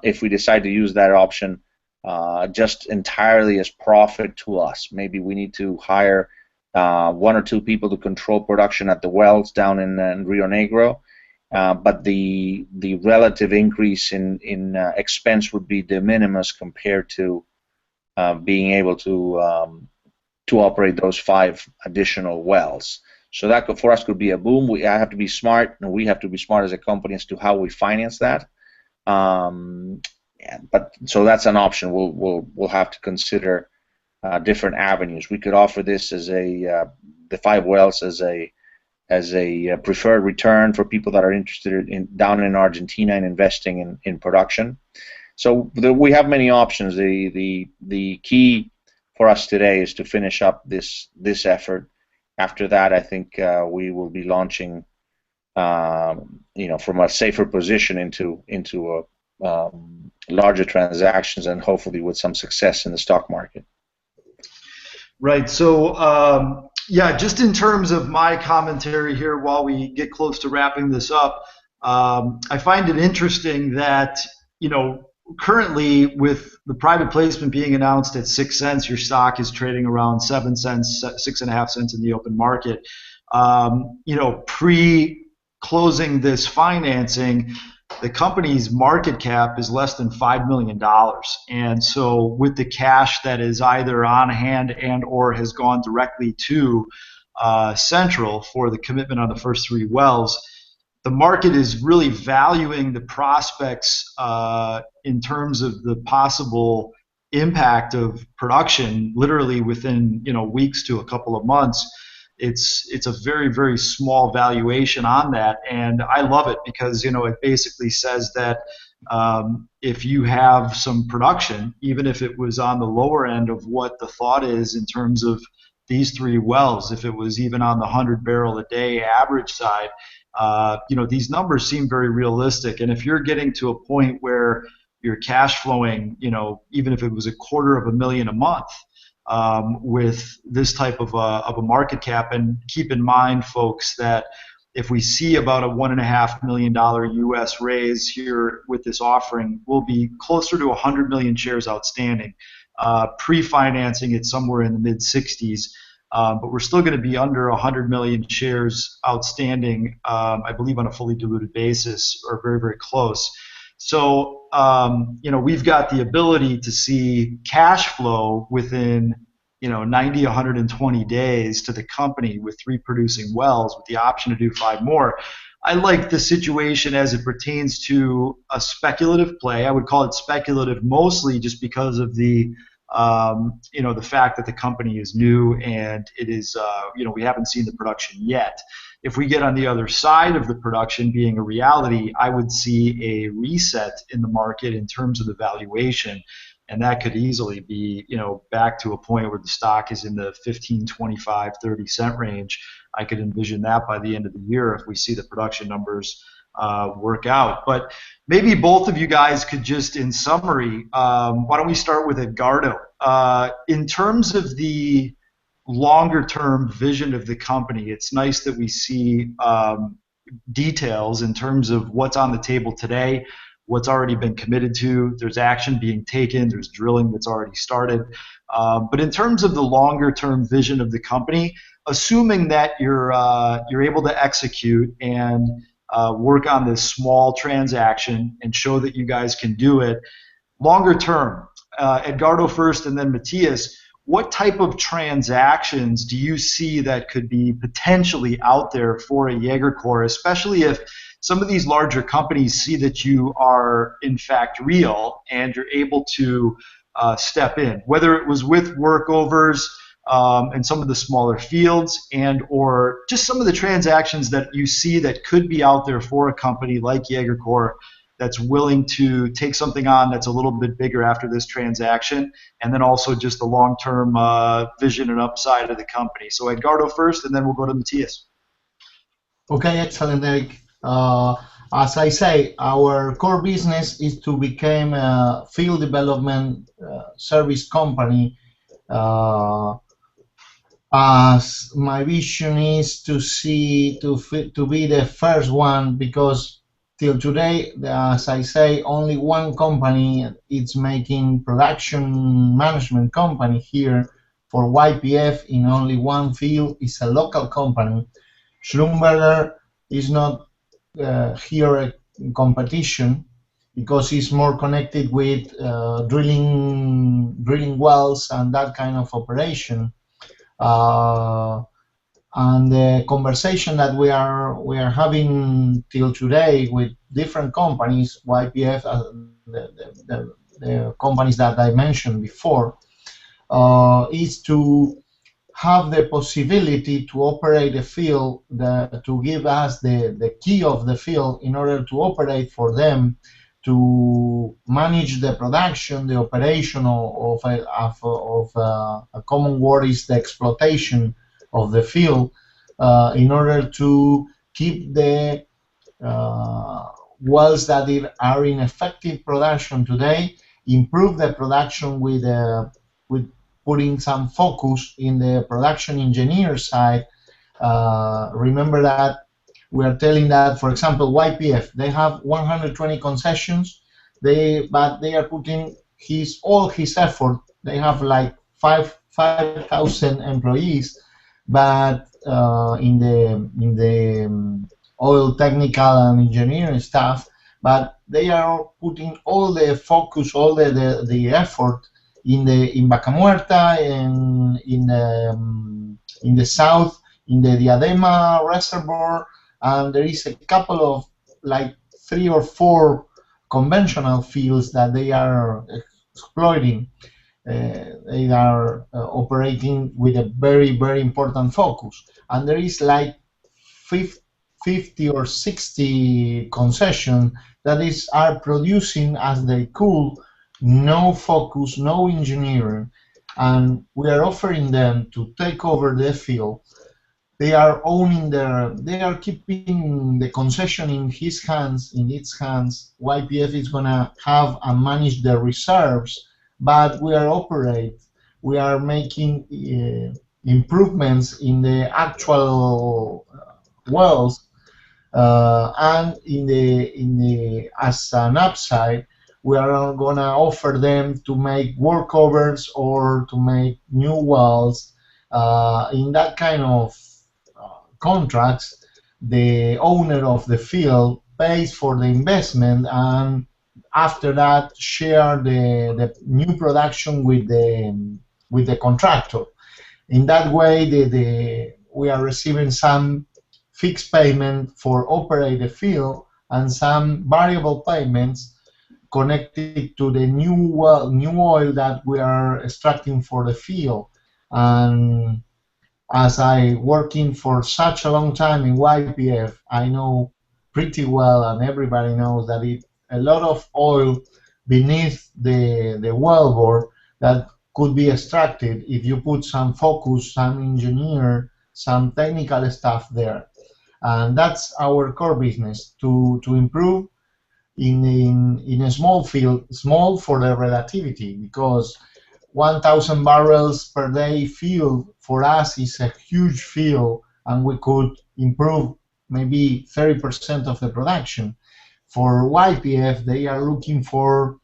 if we decide to use that option, just entirely as profit to us. Maybe we need to hire 1 or 2 people to control production at the wells down in Rio Negro. But the relative increase in expense would be de minimis compared to being able to operate those 5 additional wells. So that could, for us, could be a boom. I have to be smart, and we have to be smart as a company as to how we finance that. But so that's an option. We'll have to consider different avenues. We could offer this as the 5 wells as a preferred return for people that are interested down in Argentina and investing in production. So we have many options. The key for us today is to finish up this effort. After that, I think we will be launching, from a safer position into larger transactions, and hopefully with some success in the stock market. Right. So. Yeah, just in terms of my commentary here while we get close to wrapping this up, I find it interesting that, currently with the private placement being announced at 6 cents, your stock is trading around 7 cents, 6.5 cents in the open market. Pre-closing this financing, the company's market cap is less than $5 million. And so with the cash that is either on hand and or has gone directly to Central for the commitment on the first 3 wells, the market is really valuing the prospects in terms of the possible impact of production literally within weeks to a couple of months. It's a very, very small valuation on that, and I love it because it basically says that if you have some production, even if it was on the lower end of what the thought is in terms of these 3 wells, if it was even on the 100 barrel a day average side, these numbers seem very realistic. And if you're getting to a point where you're cash flowing, even if it was $250,000 a month, with this type of a market cap. And keep in mind, folks, that if we see about a $1.5 million US raise here with this offering, we'll be closer to 100 million shares outstanding. Pre-financing it somewhere in the mid-60s, but we're still going to be under 100 million shares outstanding, I believe, on a fully diluted basis, or very, very close. So, we've got the ability to see cash flow within 90, 120 days to the company with 3 producing wells, with the option to do 5 more. I like the situation as it pertains to a speculative play. I would call it speculative mostly just because of the the fact that the company is new and it is, we haven't seen the production yet. If we get on the other side of the production being a reality, I would see a reset in the market in terms of the valuation. And that could easily be, back to a point where the stock is in the 15, 25, 30 cent range. I could envision that by the end of the year if we see the production numbers work out. But maybe both of you guys could just, in summary, why don't we start with Edgardo? In terms of the longer-term vision of the company, it's nice that we see details in terms of what's on the table today, what's already been committed to. There's action being taken. There's drilling that's already started. But in terms of the longer-term vision of the company, assuming that you're able to execute and work on this small transaction and show that you guys can do it, longer term, Edgardo first and then Matias, what type of transactions do you see that could be potentially out there for a Jagercor, especially if some of these larger companies see that you are in fact real and you're able to step in, whether it was with workovers and some of the smaller fields, and or just some of the transactions that you see that could be out there for a company like Jagercor that's willing to take something on that's a little bit bigger after this transaction, and then also just the long-term vision and upside of the company. So Edgardo first, and then we'll go to Matias. Okay, excellent, Eric. As I say, our core business is to become a field development service company. As my vision is to be the first one, because till today, as I say, only one company is making production management company here for YPF in only one field. It's a local company. Schlumberger is not here in competition because it's more connected with drilling wells and that kind of operation. And the conversation that we are having till today with different companies, YPF, the companies that I mentioned before, is to have the possibility to operate a field, to give us the key of the field in order to operate for them, to manage the production, the operation of a common word is the exploitation of the field, in order to keep the wells that are in effective production today, improve the production with putting some focus in the production engineer side. Remember that we are telling that, for example, YPF, they have 120 concessions, but they are putting all his effort. They have like 5,000 employees, but in the oil technical and engineering staff, but they are putting all the focus, all the effort in Vaca Muerta, in the south, in the Diadema reservoir, and there is a couple of like 3 or 4 conventional fields that they are exploiting. They are operating with a very, very important focus, and there is like 50 or 60 concessions that are producing as they could, no focus, no engineering, and we are offering them to take over the field. they are owning they are keeping the concession in his hands, in its hands. YPF is gonna have and manage the reserves, but we are making improvements in the actual wells, and as an upside, we are gonna offer them to make workovers or to make new wells. In that kind of contracts, the owner of the field pays for the investment, and after that share the new production with the contractor. In that way, we are receiving some fixed payment for operate the field and some variable payments connected to the new oil that we are extracting for the field. And as I working for such a long time in YPF, I know pretty well, and everybody knows that a lot of oil beneath the wellbore that could be extracted if you put some focus, some engineer, some technical stuff there. And that's our core business, to improve in a small field, small for the relativity, because 1,000 barrels per day field for us is a huge field, and we could improve maybe 30% of the production. For YPF, they are looking for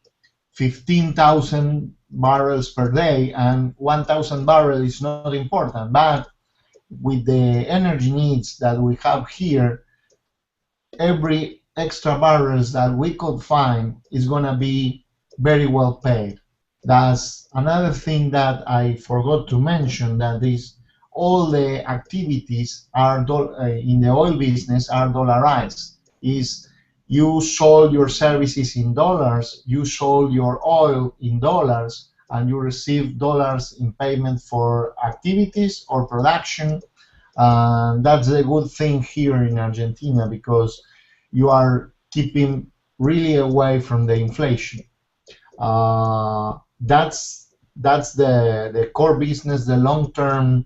15,000 barrels per day, and 1,000 barrels is not important, but with the energy needs that we have here, every extra barrels that we could find is going to be very well paid. That's another thing that I forgot to mention, that is all the activities are in the oil business are dollarized. Is you sold your services in dollars, you sold your oil in dollars, and you receive dollars in payment for activities or production. That's a good thing here in Argentina, because you are keeping really away from the inflation. That's the core business, the long-term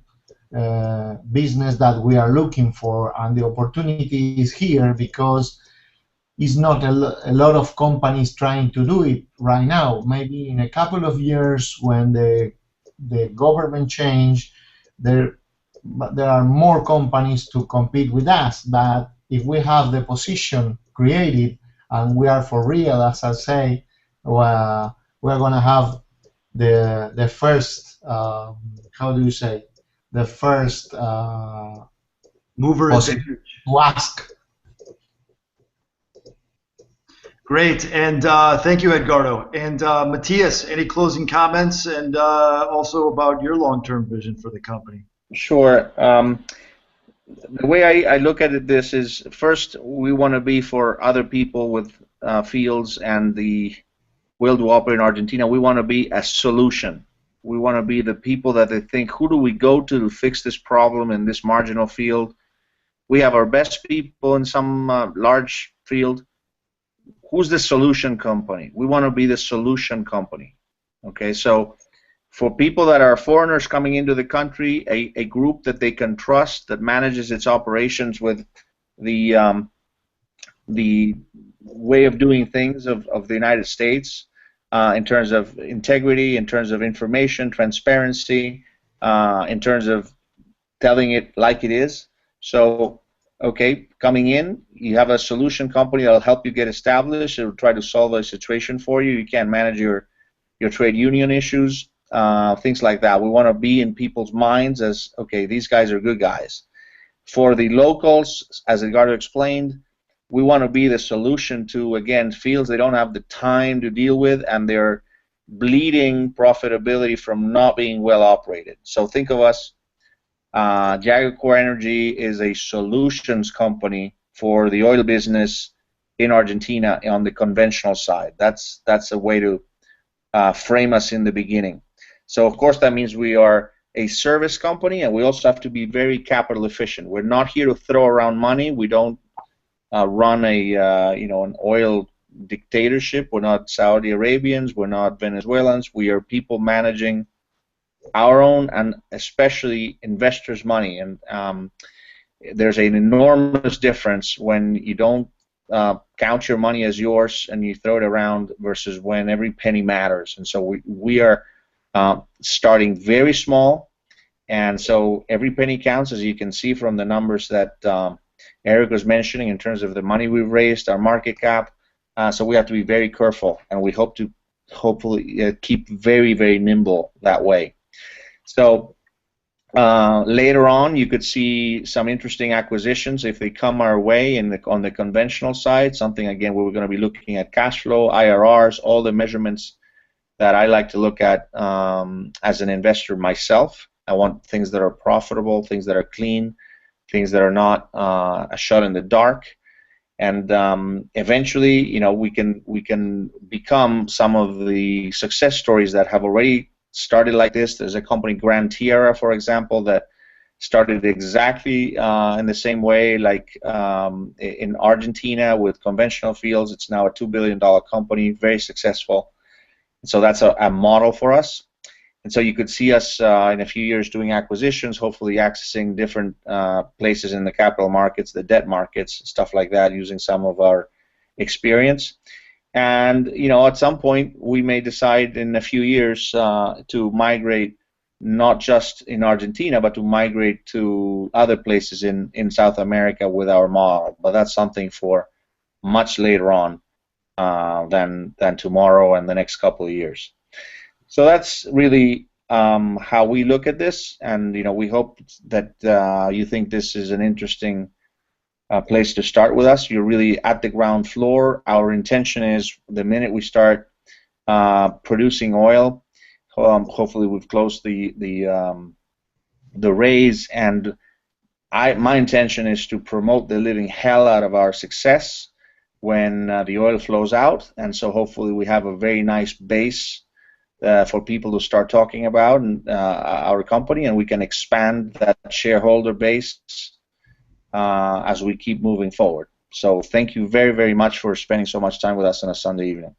business that we are looking for, and the opportunity is here because it's not a lot of companies trying to do it right now. Maybe in a couple of years, when the government change, there are more companies to compete with us. But if we have the position created and we are for real, as I say, we're going to have the first, how do you say, the first mover advantage to ask. Great, and thank you, Edgardo. And Matias, any closing comments, and also about your long-term vision for the company? Sure. The way I look at this is, first, we want to be for other people with fields and the will to operate in Argentina. We want to be a solution. We want to be the people that they think, who do we go to fix this problem in this marginal field? We have our best people in some large field. Who's the solution company? We want to be the solution company. Okay, so for people that are foreigners coming into the country, a group that they can trust, that manages its operations with the way of doing things of the United States, in terms of integrity, in terms of information, transparency, in terms of telling it like it is. So, okay, coming in, you have a solution company that will help you get established. It will try to solve a situation for you. You can't manage your trade union issues, things like that. We want to be in people's minds as, okay, these guys are good guys. For the locals, as Edgardo explained, we want to be the solution to, again, fields they don't have the time to deal with, and they're bleeding profitability from not being well operated. So think of us, GIL-Jagercor Energy is a solutions company for the oil business in Argentina on the conventional side. That's a way to frame us in the beginning. So of course that means we are a service company, and we also have to be very capital efficient. We're not here to throw around money. We don't run an oil dictatorship. We're not Saudi Arabians. We're not Venezuelans. We are people managing our own and especially investors' money. And there's an enormous difference when you don't count your money as yours and you throw it around versus when every penny matters. And so we are starting very small, and so every penny counts, as you can see from the numbers that Eric was mentioning in terms of the money we've raised, our market cap. So we have to be very careful, and we hope to hopefully keep very, very nimble that way. So later on, you could see some interesting acquisitions if they come our way on the conventional side. Something, again, where we're going to be looking at cash flow, IRRs, all the measurements that I like to look at as an investor myself. I want things that are profitable, things that are clean, things that are not a shot in the dark. And eventually, you know, we can become some of the success stories that have already started like this. There's a company, Grand Tierra, for example, that started exactly in the same way, like in Argentina with conventional fields. It's now a $2 billion company, very successful. So that's a model for us. And so you could see us in a few years doing acquisitions, hopefully accessing different places in the capital markets, the debt markets, stuff like that, using some of our experience. And, you know, at some point we may decide in a few years to migrate not just in Argentina, but to migrate to other places in South America with our model. But that's something for much later on than tomorrow and the next couple of years. So that's really how we look at this, and you know, we hope that you think this is an interesting place to start with us. You're really at the ground floor. Our intention is the minute we start producing oil, hopefully we've closed the raise, and my intention is to promote the living hell out of our success when the oil flows out, and so hopefully we have a very nice base for people to start talking about our company, and we can expand that shareholder base as we keep moving forward. So thank you very, very much for spending so much time with us on a Sunday evening.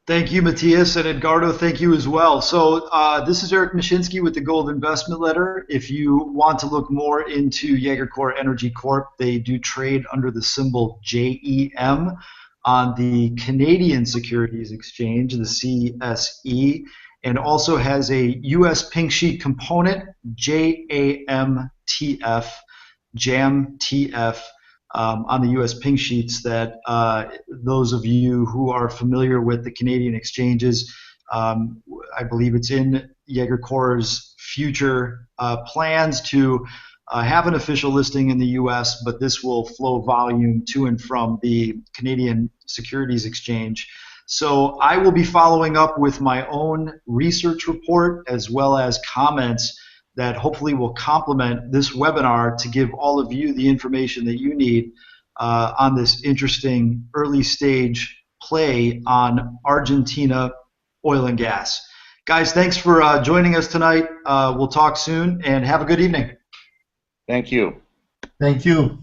Thank you, Matias, and Edgardo, thank you as well. So this is Eric Mashinsky with the Gold Investment Letter. If you want to look more into Jagercor Energy Corp, they do trade under the symbol JEM on the Canadian Securities Exchange, the CSE, and also has a U.S. pink sheet component, JAMTF, JAMTF, on the U.S. pink sheets that those of you who are familiar with the Canadian exchanges, I believe it's in Jagercor's future plans to have an official listing in the U.S., but this will flow volume to and from the Canadian Securities Exchange. So I will be following up with my own research report as well as comments that hopefully will complement this webinar to give all of you the information that you need on this interesting early stage play on Argentina oil and gas. Guys, thanks for joining us tonight. We'll talk soon, and have a good evening. Thank you. Thank you.